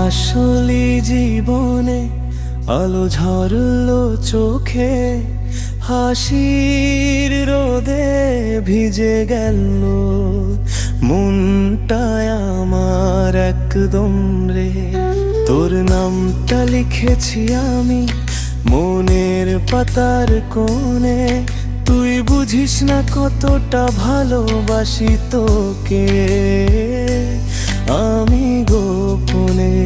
আসলি জীবনে আলো ঝরলো চোখে, হাসির রোদে ভিজে গেল মনটায় আমার একদম রে। তোর নামটা লিখেছি আমি মনের পাতার কোণে, তুই বুঝিস না কতটা ভালোবাসি তোকে আমি গোপনে।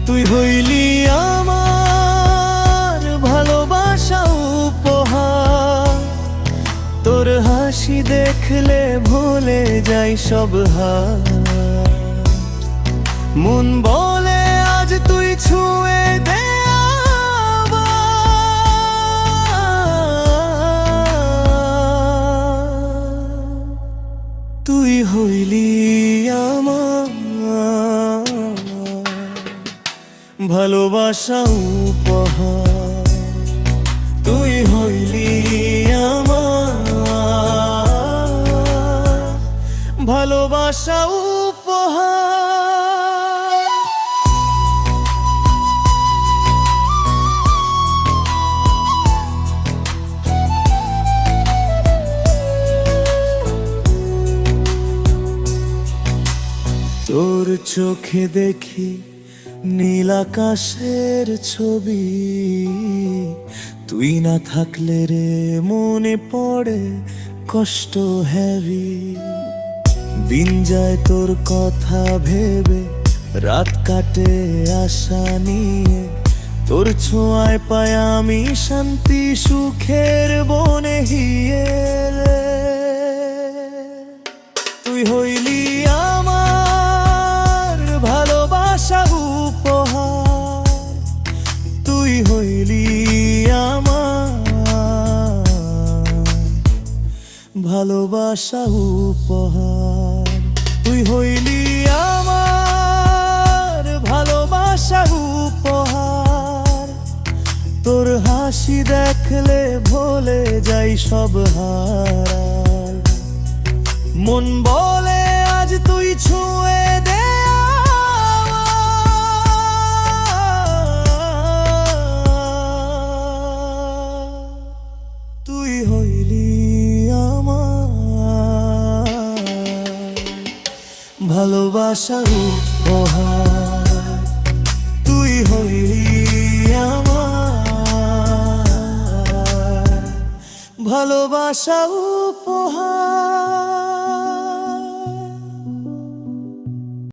তুই হইলি আমার ভালোবাসা উপহার, তোর হাসি দেখলে ভুলে যাই সব হার। মন বলে আজ তুই ছুঁয়ে দে আবার। তুই হইলি আমার ভালোবাসা উপহার, তুই হইলি আমার ভালোবাসা উপহার। তোর চোখে দেখি নীল আকাশের ছবি, তুই না থাকলে রে মনে পড়ে কষ্ট হেভি। দিন যায় তোর কথা ভেবে, রাত কাটে আশা নিয়ে, তোর ছোঁয়ায় পাই আমি শান্তি সুখের বনে হিয়ে রে। তুই হইলি আমার ভালোবাসা উপহার, তুই হইলি আমার ভালোবাসা উপহার, তুই হইলি আমার ভালোবাসা উপহার। তোর হাসি দেখলে ভুলে যাই সব হার। মন বলে আজ তুই ছুঁয়ে দে আবার। তুই হইলি আমার ভালোবাসা উপহার, তুই হইলি আমার ভালোবাসা উপহার।